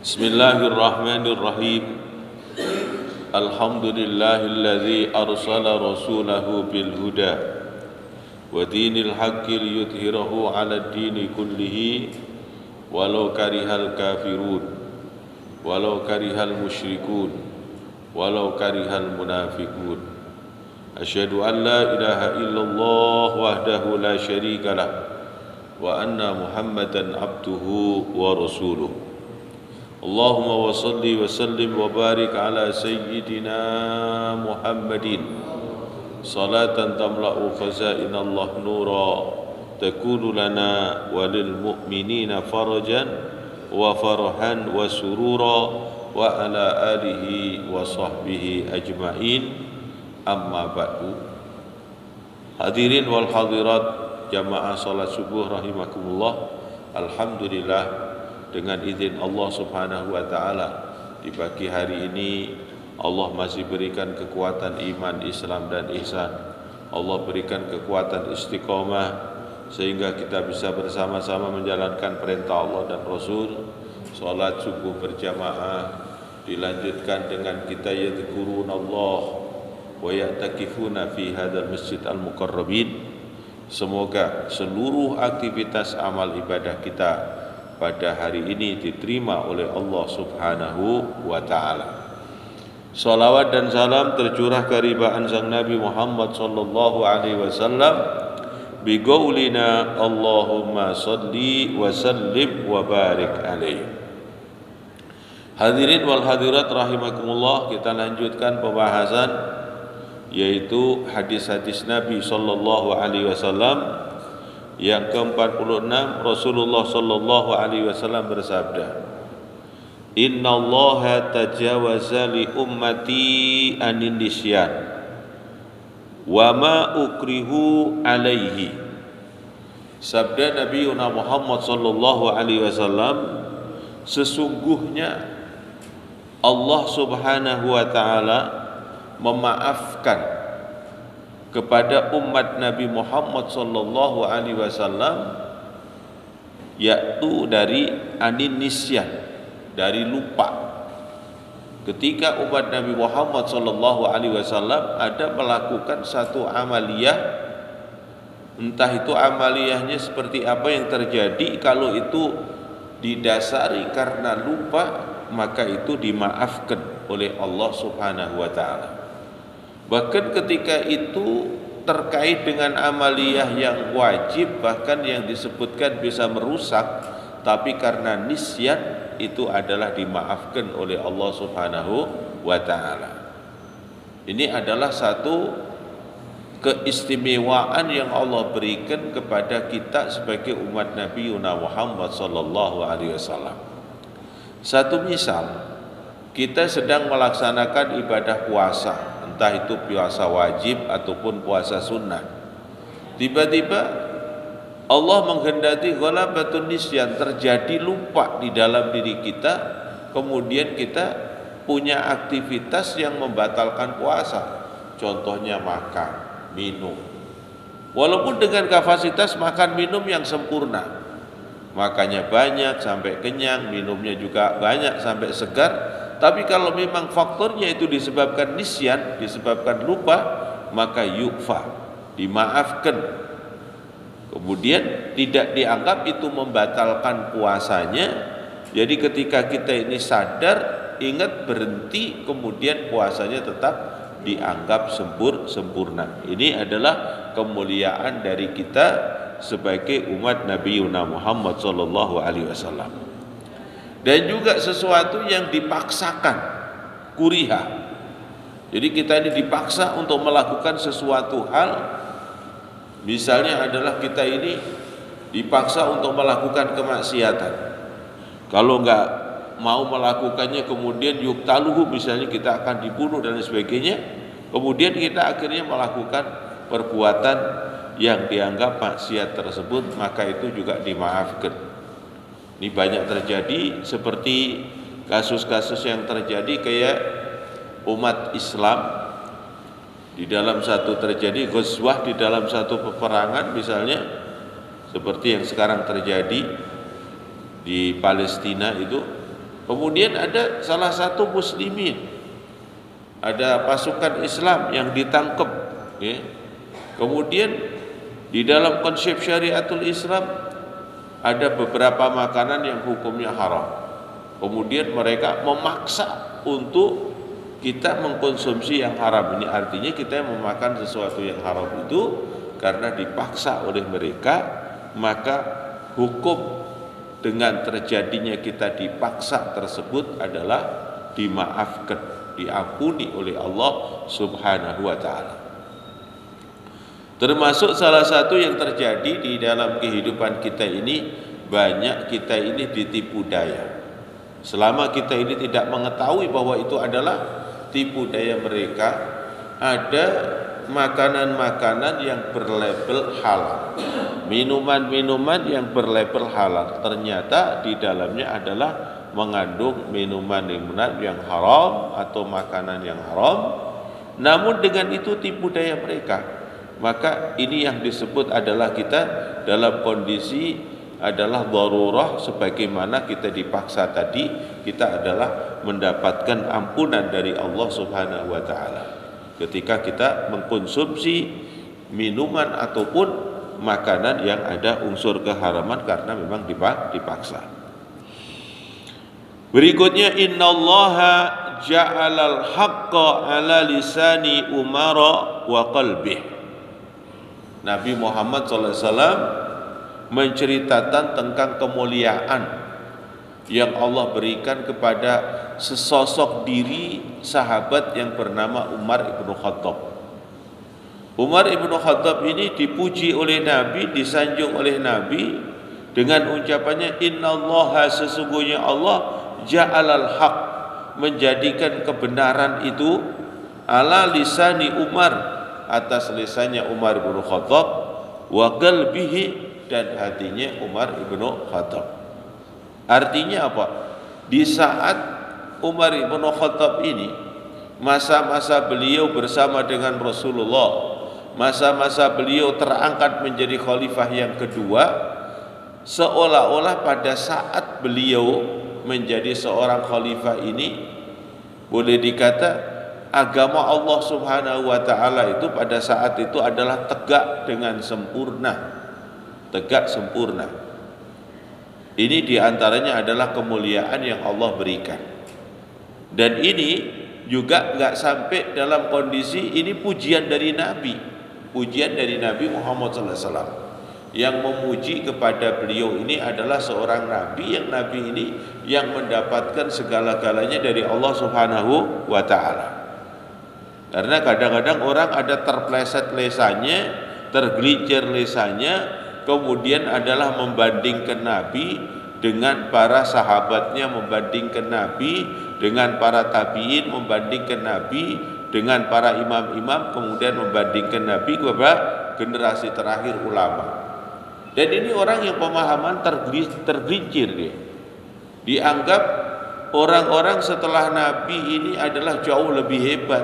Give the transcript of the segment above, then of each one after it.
Bismillahirrahmanirrahim. Alhamdulillahilladzi arsala rasulahu bil huda wa dinil haqqi liyudhhirahu 'alad dini kullihi walau karihal kafirun walau karihal musyrikun walau karihal munafiqun. Asyhadu an la ilaha illallah wahdahu la syarikalah wa anna Muhammadan abduhu wa rasuluh. Allahumma wa salli wa sallim wa barik ala sayyidina Muhammadin salatan tamla'u khazain Allah nura takunu lana walil mu'minina farajan wa farhan wa surura wa ala alihi wa sahbihi ajma'in, amma ba'du. Hadirin wal hadirat jamaah salat subuh rahimakumullah. Alhamdulillah, dengan izin Allah Subhanahu wa taala, di pagi hari ini Allah masih berikan kekuatan iman, Islam dan ihsan. Allah berikan kekuatan istiqomah sehingga kita bisa bersama-sama menjalankan perintah Allah dan Rasul. Salat subuh berjamaah dilanjutkan dengan kita yadhkurunallah wa ya'takifuna fi hadzal masjid al-mukarrabin. Semoga seluruh aktivitas amal ibadah kita pada hari ini diterima oleh Allah Subhanahu wa ta'ala. Salawat dan salam tercurah keribaan sang Nabi Muhammad sallallahu alaihi wasallam bi qaulina Allahumma salli wa sallim wa barik alaihi. Hadirin wal hadirat rahimakumullah, kita lanjutkan pembahasan yaitu hadis-hadis Nabi sallallahu alaihi wasallam. Yang ke-46, Rasulullah sallallahu alaihi wasallam bersabda, Innallaha tajawaza li ummati anin nisyan wa ma ukrihu alaihi. Sabda Nabi Muhammad sallallahu alaihi wasallam, sesungguhnya Allah Subhanahu wa taala memaafkan kepada umat Nabi Muhammad sallallahu alaihi wasallam yaitu dari anisyan, dari lupa. Ketika umat Nabi Muhammad sallallahu alaihi wasallam ada melakukan satu amaliyah, entah itu amaliyahnya seperti apa yang terjadi, kalau itu didasari karena lupa, maka itu dimaafkan oleh Allah Subhanahu wa taala. Bahkan ketika itu terkait dengan amaliyah yang wajib, bahkan yang disebutkan bisa merusak, tapi karena nisyan itu adalah dimaafkan oleh Allah Subhanahu wa ta'ala. Ini adalah satu keistimewaan yang Allah berikan kepada kita sebagai umat Nabi Muhammad sallallahu alaihi wasallam. Satu misal, kita sedang melaksanakan ibadah puasa, entah itu puasa wajib ataupun puasa sunnah. Tiba-tiba Allah menghendaki ghalabatun nisyan, terjadi lupa di dalam diri kita, kemudian kita punya aktivitas yang membatalkan puasa. Contohnya makan, minum. Walaupun dengan kapasitas makan minum yang sempurna, makannya banyak sampai kenyang, minumnya juga banyak sampai segar, tapi kalau memang faktornya itu disebabkan nisyan, disebabkan lupa, maka yukfa, dimaafkan. Kemudian tidak dianggap itu membatalkan puasanya. Jadi ketika kita ini sadar, ingat, berhenti, kemudian puasanya tetap dianggap sempurna. Ini adalah kemuliaan dari kita sebagai umat Nabi Muhammad sallallahu alaihi wasallam. Dan juga sesuatu yang dipaksakan, kuriha. Jadi kita ini dipaksa untuk melakukan sesuatu hal. Misalnya adalah kita ini dipaksa untuk melakukan kemaksiatan. Kalau enggak mau melakukannya, kemudian yuktaluhu, misalnya kita akan dibunuh dan sebagainya. Kemudian kita akhirnya melakukan perbuatan yang dianggap maksiat tersebut, maka itu juga dimaafkan. Ini banyak terjadi, seperti kasus-kasus yang terjadi kayak umat Islam di dalam satu terjadi ghazwah, di dalam satu peperangan misalnya, seperti yang sekarang terjadi di Palestina itu, Kemudian ada salah satu muslimin, ada pasukan Islam yang ditangkap, ya. Kemudian di dalam konsep syariatul Islam ada beberapa makanan yang hukumnya haram. Kemudian mereka memaksa untuk kita mengkonsumsi yang haram. Ini artinya kita yang memakan sesuatu yang haram itu karena dipaksa oleh mereka, maka hukum dengan terjadinya kita dipaksa tersebut adalah dimaafkan, diampuni oleh Allah Subhanahu wa taala. Termasuk salah satu yang terjadi di dalam kehidupan kita ini, banyak kita ini ditipu daya. Selama kita ini tidak mengetahui bahwa itu adalah tipu daya mereka, ada makanan-makanan yang berlabel halal, minuman-minuman yang berlabel halal, ternyata di dalamnya adalah mengandung minuman-minuman yang haram atau makanan yang haram. Namun dengan itu tipu daya mereka, maka ini yang disebut adalah kita dalam kondisi adalah darurah, sebagaimana kita dipaksa tadi, kita adalah mendapatkan ampunan dari Allah Subhanahu wa taala ketika kita mengkonsumsi minuman ataupun makanan yang ada unsur keharaman karena memang dipaksa. Berikutnya, innallaha ja'alal haqqa ala lisani umara wa qalbih. Nabi Muhammad SAW menceritakan tentang kemuliaan yang Allah berikan kepada sesosok diri sahabat yang bernama Umar ibn Khattab. Umar ibn Khattab ini dipuji oleh Nabi, disanjung oleh Nabi dengan ucapannya, innallaha, sesungguhnya Allah, ja'alal haq, menjadikan kebenaran itu, ala lisani Umar, atas lisannya Umar ibn Khattab, wa qalbihi, dan hatinya Umar ibn Khattab. Artinya apa? Di saat Umar ibn Khattab ini, masa-masa beliau bersama dengan Rasulullah, masa-masa beliau terangkat menjadi khalifah yang kedua, seolah-olah pada saat beliau menjadi seorang khalifah ini, boleh dikata agama Allah Subhanahu wa taala itu pada saat itu adalah tegak dengan sempurna. Tegak sempurna. Ini diantaranya adalah kemuliaan yang Allah berikan. Dan ini juga nggak sampai dalam kondisi ini pujian dari Nabi, pujian dari Nabi Muhammad SAW, yang memuji kepada beliau ini adalah seorang Nabi, yang Nabi ini yang mendapatkan segala-galanya dari Allah Subhanahu wa taala. Karena kadang-kadang orang ada terpleset lesanya, tergelincir lesanya, kemudian adalah membandingkan Nabi dengan para sahabatnya, membandingkan Nabi dengan para tabi'in, membandingkan Nabi dengan para imam-imam, kemudian membandingkan Nabi kepada generasi terakhir ulama. Dan ini orang yang pemahaman tergelincir dia. Dianggap orang-orang setelah Nabi ini adalah jauh lebih hebat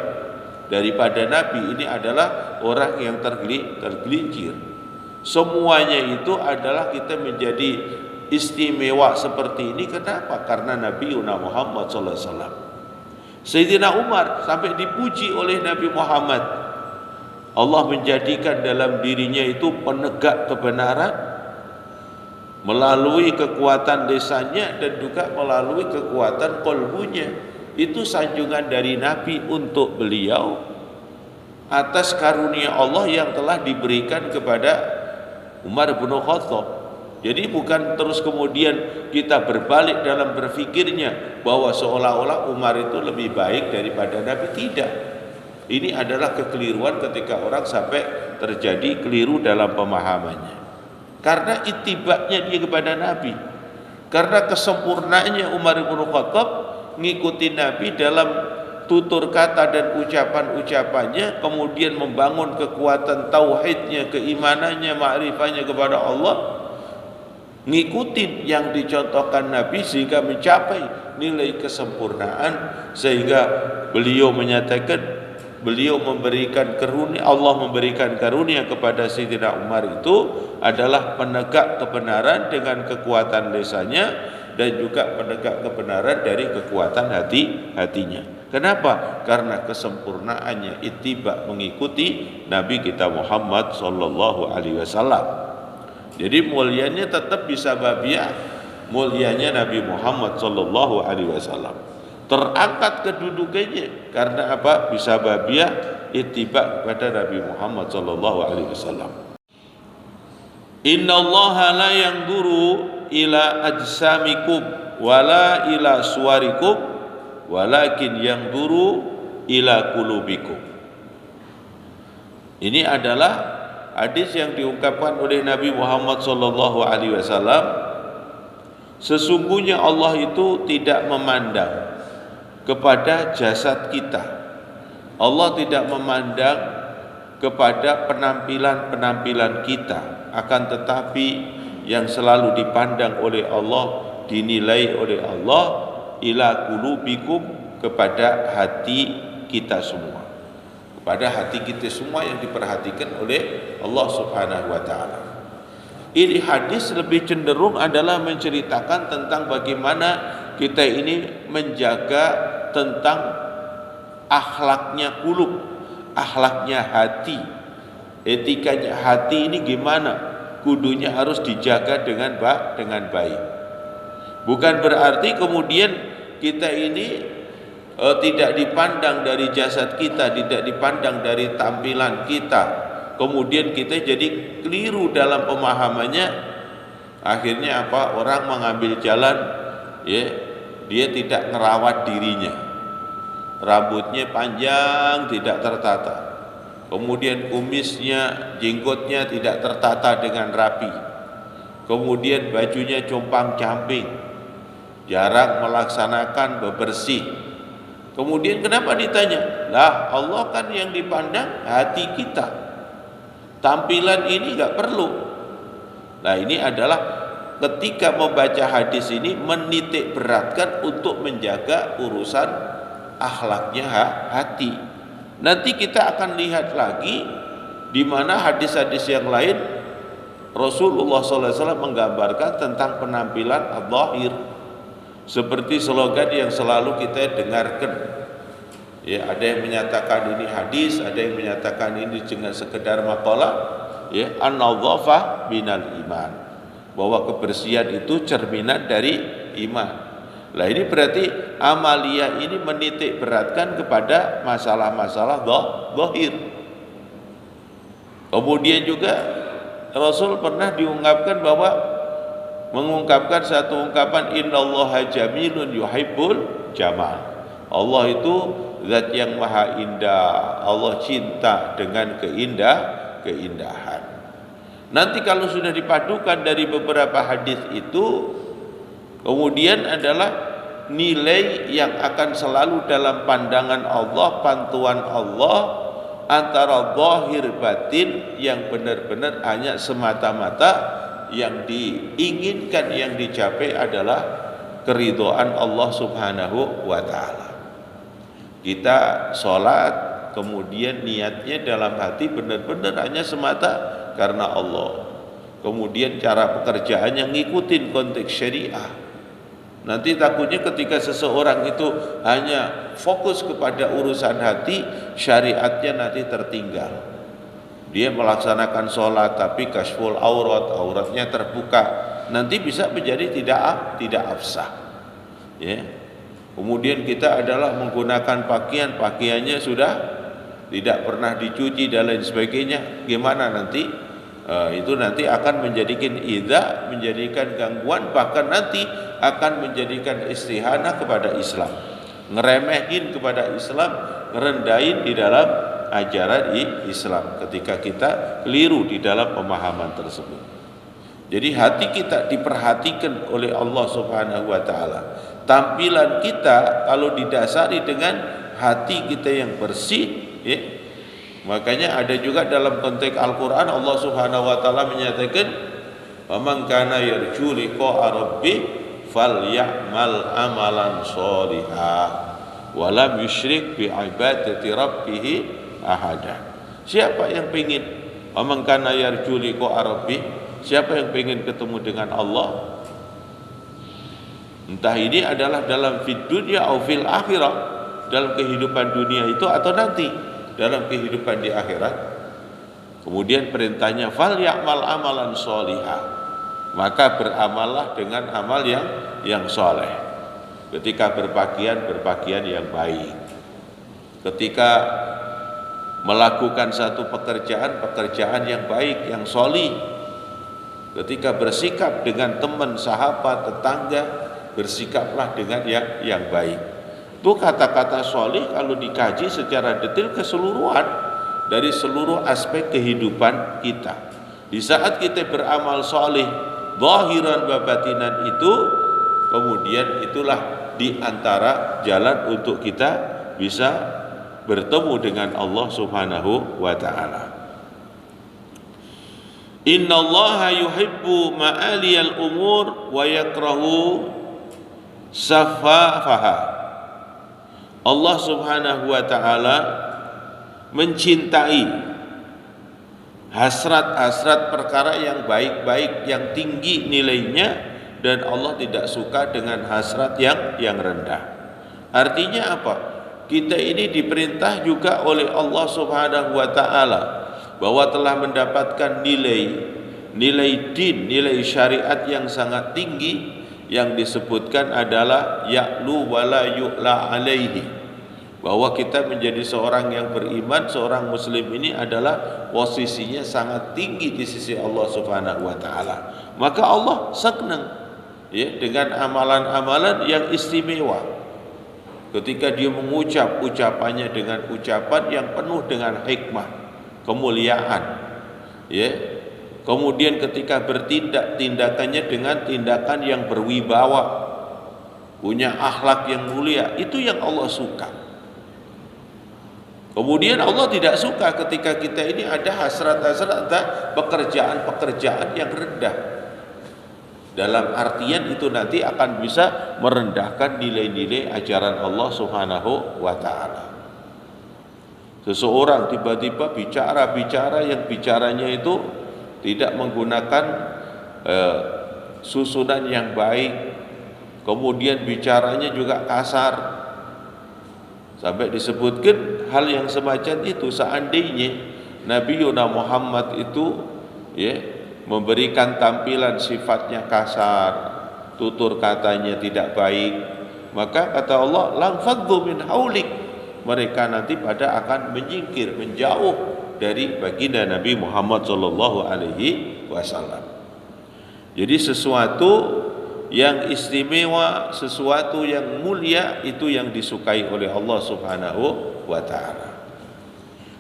daripada Nabi. Ini adalah orang yang tergelincir. Semuanya itu adalah kita menjadi istimewa seperti ini. Kenapa? Karena Nabi Muhammad SAW. Sayyidina Umar sampai dipuji oleh Nabi Muhammad. Allah menjadikan dalam dirinya itu penegak kebenaran melalui kekuatan lisannya dan juga melalui kekuatan qalbunya. Itu sanjungan dari Nabi untuk beliau atas karunia Allah yang telah diberikan kepada Umar bin Khattab. Jadi bukan terus kemudian kita berbalik dalam berfikirnya bahwa seolah-olah Umar itu lebih baik daripada Nabi. Tidak. Ini adalah kekeliruan ketika orang sampai terjadi keliru dalam pemahamannya. Karena itibaknya dia kepada Nabi, karena kesempurnaannya Umar bin Khattab ngikuti Nabi dalam tutur kata dan ucapan-ucapannya, kemudian membangun kekuatan tauhidnya, keimanannya, ma'rifahnya kepada Allah, ngikutin yang dicontohkan Nabi sehingga mencapai nilai kesempurnaan, sehingga beliau menyatakan beliau memberikan karunia, Allah memberikan karunia kepada Sayyidina Umar itu adalah penegak kebenaran dengan kekuatan lisannya dan juga penegak kebenaran dari kekuatan hatinya. Kenapa? Karena kesempurnaannya ittiba, mengikuti Nabi kita Muhammad sallallahu alaihi wasallam. Jadi mulianya tetap bisa babiah, mulianya Nabi Muhammad sallallahu alaihi wasallam. Terangkat kedudukannya karena apa? Bisa babiah ittiba kepada Nabi Muhammad sallallahu alaihi wasallam. Innallaha la yanzuru ila ajsamikum wala ila suwarikum walakin yanzuru ila qulubikum. Ini adalah hadis yang diungkapkan oleh Nabi Muhammad sallallahu alaihi wasallam. Sesungguhnya Allah itu tidak memandang kepada jasad kita. Allah tidak memandang kepada penampilan-penampilan kita, akan tetapi yang selalu dipandang oleh Allah, dinilai oleh Allah, ila qulubikum, kepada hati kita semua, kepada hati kita semua yang diperhatikan oleh Allah Subhanahu wa taala. Ini hadis lebih cenderung adalah menceritakan tentang bagaimana kita ini menjaga tentang akhlaknya qulub, akhlaknya hati, etikanya hati ini gimana, kudunya harus dijaga dengan baik. Bukan berarti kemudian kita ini tidak dipandang dari jasad kita, tidak dipandang dari tampilan kita, kemudian kita jadi keliru dalam pemahamannya. Akhirnya apa? Orang mengambil jalan, ya, dia tidak merawat dirinya, rambutnya panjang tidak tertata, kemudian kumisnya, jenggotnya tidak tertata dengan rapi, kemudian bajunya compang-camping, jarang melaksanakan bebersih. Kemudian kenapa ditanya? Lah, Allah kan yang dipandang hati kita, tampilan ini gak perlu. Nah, ini adalah ketika membaca hadis ini menitik beratkan untuk menjaga urusan akhlaknya hati. Nanti kita akan lihat lagi di mana hadis-hadis yang lain Rasulullah SAW menggambarkan tentang penampilan al-zahir, seperti slogan yang selalu kita dengarkan. Ya, ada yang menyatakan ini hadis, ada yang menyatakan ini dengan sekedar maqalah, ya, an-nadhafah minal iman, bahwa kebersihan itu cerminan dari iman. Lah, ini berarti amalia ini menitik beratkan kepada masalah-masalah zahir. Kemudian juga Rasul pernah mengungkapkan satu ungkapan, innallaha jamilun yuhibbul jamal. Allah itu zat yang maha indah, Allah cinta dengan keindahan. Nanti kalau sudah dipadukan dari beberapa hadis itu, kemudian adalah nilai yang akan selalu dalam pandangan Allah, pantuan Allah antara zahir batin, yang benar-benar hanya semata-mata yang diinginkan, yang dicapai adalah keridhaan Allah Subhanahu wa taala. Kita sholat, kemudian niatnya dalam hati benar-benar hanya semata karena Allah. Kemudian cara pekerjaannya ngikutin konteks syariah. Nanti takutnya ketika seseorang itu hanya fokus kepada urusan hati, syariatnya nanti tertinggal. Dia melaksanakan sholat tapi kashful auratnya terbuka, nanti bisa menjadi tidak absah. Ya. Kemudian kita adalah menggunakan pakaiannya sudah tidak pernah dicuci dan lain sebagainya. Gimana nanti? Itu nanti akan menjadikan idza, menjadikan gangguan, bahkan nanti akan menjadikan istihanah kepada Islam, ngeremehin kepada Islam, ngerendahin di dalam ajaran Islam ketika kita keliru di dalam pemahaman tersebut. Jadi hati kita diperhatikan oleh Allah Subhanahu wa taala. Tampilan kita kalau didasari dengan hati kita yang bersih, ya. Makanya ada juga dalam konteks Al-Qur'an Allah Subhanahu wa taala menyatakan, "Wa man kana yarju liqa'a rabbih falyamal amalan sholihan wa lam yusyrik bi ibadati rabbih ahada." Siapa yang ingin man kana yarju liqa'a rabbih, siapa yang ingin ketemu dengan Allah, Entah ini adalah dalam fid dunya atau fil akhirah, dalam kehidupan dunia itu atau nanti dalam kehidupan di akhirat. Kemudian perintahnya fal ya'mal amalan sholihah, maka beramallah dengan amal yang soleh. Ketika berpakaian yang baik. Ketika melakukan satu pekerjaan yang baik, yang sholih. Ketika bersikap dengan teman, sahabat, tetangga, bersikaplah dengan yang baik. Itu kata-kata sholih kalau dikaji secara detail keseluruhan dari seluruh aspek kehidupan kita. Di saat kita beramal sholih zahiran wa batinan itu, kemudian itulah di antara jalan untuk kita bisa bertemu dengan Allah Subhanahu wa ta'ala. Innallaha yuhibbu ma'aliyal umur wa yakrahu safafaha. Allah Subhanahu wa ta'ala mencintai hasrat-hasrat perkara yang baik-baik, yang tinggi nilainya, dan Allah tidak suka dengan hasrat yang rendah. Artinya apa? Kita ini diperintah juga oleh Allah Subhanahu wa ta'ala bahwa telah mendapatkan nilai din, nilai syariat yang sangat tinggi, yang disebutkan adalah ya'lu wa la yu'la alaihi, bahwa kita menjadi seorang yang beriman, seorang muslim ini adalah posisinya sangat tinggi di sisi Allah Subhanahu wa ta'ala. Maka Allah senang dengan amalan-amalan yang istimewa. Ketika dia mengucap ucapannya dengan ucapan yang penuh dengan hikmah, kemuliaan, kemudian ketika bertindak, tindakannya dengan tindakan yang berwibawa, punya akhlak yang mulia, itu yang Allah suka. Kemudian Allah tidak suka ketika kita ini ada hasrat-hasrat, ada pekerjaan-pekerjaan yang rendah. Dalam artian itu nanti akan bisa merendahkan nilai-nilai ajaran Allah Subhanahu wa ta'ala. Seseorang tiba-tiba bicara yang bicaranya itu tidak menggunakan susunan yang baik, kemudian bicaranya juga kasar, sampai disebutkan hal yang semacam itu seandainya Nabi Muhammad itu memberikan tampilan sifatnya kasar, tutur katanya tidak baik, maka kata Allah lang faddu min haulik, mereka nanti pada akan menyingkir, menjauh dari baginda Nabi Muhammad sallallahu alaihi wasallam. Jadi sesuatu yang istimewa, sesuatu yang mulia, itu yang disukai oleh Allah Subhanahu wa ta'ala.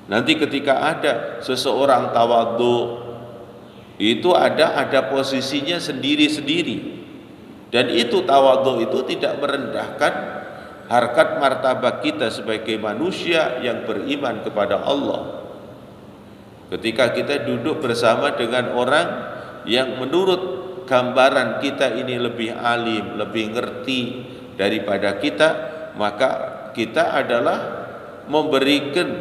Nanti ketika ada seseorang tawadhu, itu ada posisinya sendiri-sendiri, dan itu tawadhu itu tidak merendahkan harkat martabat kita sebagai manusia yang beriman kepada Allah. Ketika kita duduk bersama dengan orang yang menurut gambaran kita ini lebih alim, lebih ngerti daripada kita, maka kita adalah memberikan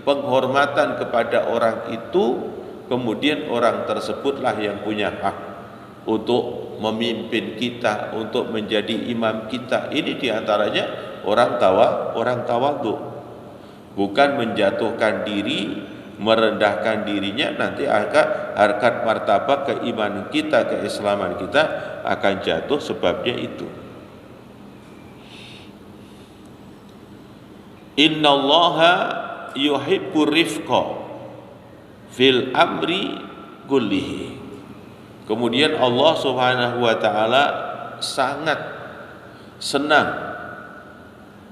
penghormatan kepada orang itu. Kemudian orang tersebutlah yang punya hak untuk memimpin kita, untuk menjadi imam kita. Ini diantaranya orang tawadhu, bukan menjatuhkan diri, merendahkan dirinya. Nanti harkat martabat keimanan kita, keislaman kita akan jatuh sebabnya itu. Innallaha yuhibbur rifqa fil amri kullihi. Kemudian Allah Subhanahu wa ta'ala sangat senang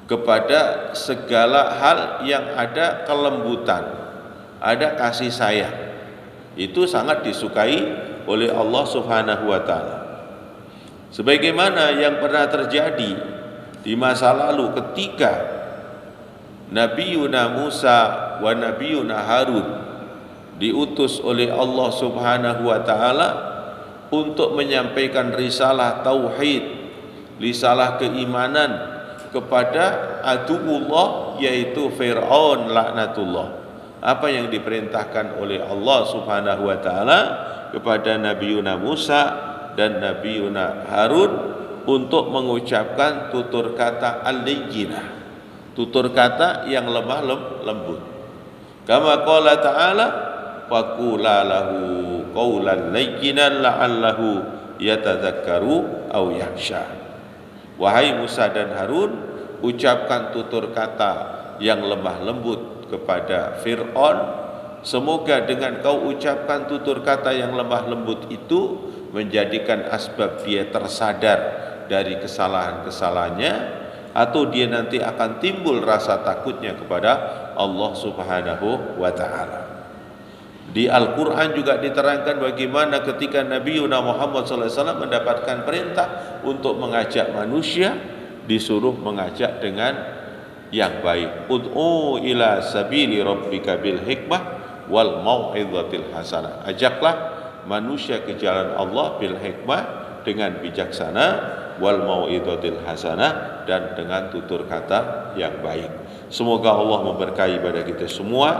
kepada segala hal yang ada kelembutan, ada kasih sayang. Itu sangat disukai oleh Allah Subhanahu wa ta'ala. Sebagaimana yang pernah terjadi di masa lalu ketika Nabiuna Musa wa Nabiuna Harun diutus oleh Allah Subhanahu wa ta'ala untuk menyampaikan risalah tauhid, risalah keimanan kepada aduullah, yaitu Fir'aun laknatullah. Apa yang diperintahkan oleh Allah Subhanahu wa ta'ala kepada Nabiuna Musa dan Nabiuna Harun untuk mengucapkan tutur kata al-layyinah, tutur kata yang lemah lembut. Kama qala ta'ala faqula lahu qawlan layyinan la'allahu yatadzakkaru aw yakhsha. Wahai Musa dan Harun, ucapkan tutur kata yang lemah lembut kepada Fir'aun. Semoga dengan kau ucapkan tutur kata yang lemah lembut itu menjadikan asbab dia tersadar dari kesalahan-kesalahannya, atau dia nanti akan timbul rasa takutnya kepada Allah Subhanahu wa ta'ala. Di Al-Quran juga diterangkan bagaimana ketika Nabi Muhammad SAW mendapatkan perintah untuk mengajak manusia, disuruh mengajak dengan yang baik. Ud'u ila sabili rabbika bil hikmah wal mau'izatil hasanah. Ajaklah manusia ke jalan Allah bil hikmah, dengan bijaksana, wal mau'izatil hasanah, dan dengan tutur kata yang baik. Semoga Allah memberkahi pada kita semua,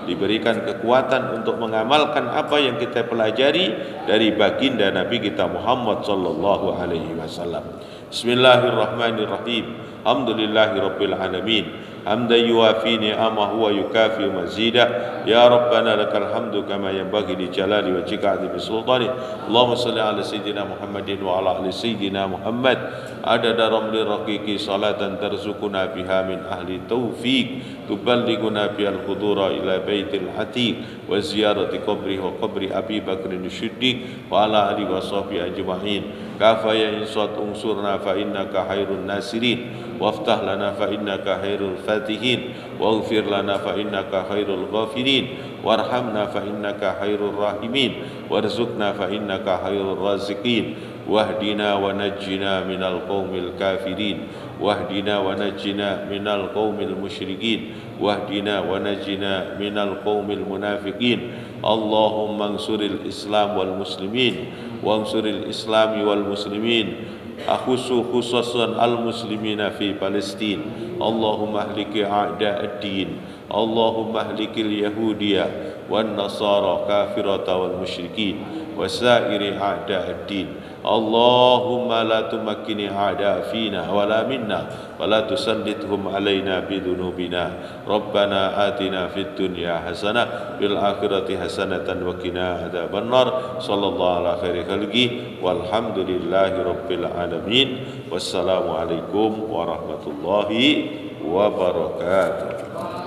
diberikan kekuatan untuk mengamalkan apa yang kita pelajari dari baginda Nabi kita Muhammad sallallahu alaihi wasallam. Bismillahirrahmanirrahim. Alhamdulillahirabbil alamin. Hamdan yuwafi ni'amahu wa yukafi mazida. Ya Rabbana lakal hamdu kama yanbaghi li jalali wajhika 'azimi sultani. Allahumma shalli ala sayyidina Muhammadin wa ala ali sayyidina Muhammad adada ramli raqiqi salatan tarzuquna biha min ahli taufiq tuballighuna bihal hudura ila baitil atiq wa ziyarati qabri wa qabri Abi Bakrin Siddiq wa ala alihi wa sahbihi ajma'in. Kafa ya insat unsurna fa innaka khairun nasirin waftah lana fa innaka khairul fatihin waghfir lana fa innaka khairul ghafirin warhamna fa innaka khairur rahimin warzuqna fa innaka khairur raziqin wahdina wa najjina minal qaumil kafirin wahdina wa najjina minal qaumil musyrikin wahdina wa najjina minal qaumil munafiqin. Allahumma ansuril Islam wal muslimin wa ansuril Islami wal muslimin khususan al muslimina fi Palestin. Allahumma ahliki a'da'ad-din. Allahumma ahlikil yahudiya wan nasara kafirata wal musyrikin wa sa'iri a'da'ad-din. Allahumma la tumakkini a'da fina wa la minna wa la tusallithum alaina bidunubina. Rabbana atina fid dunya hasanah fil akhirati hasanatan wa qina adzaban nar. Sallallahu ala khairi khalqi walhamdulillahi rabbil alamin. Wassalamu alaikum warahmatullahi wabarakatuh.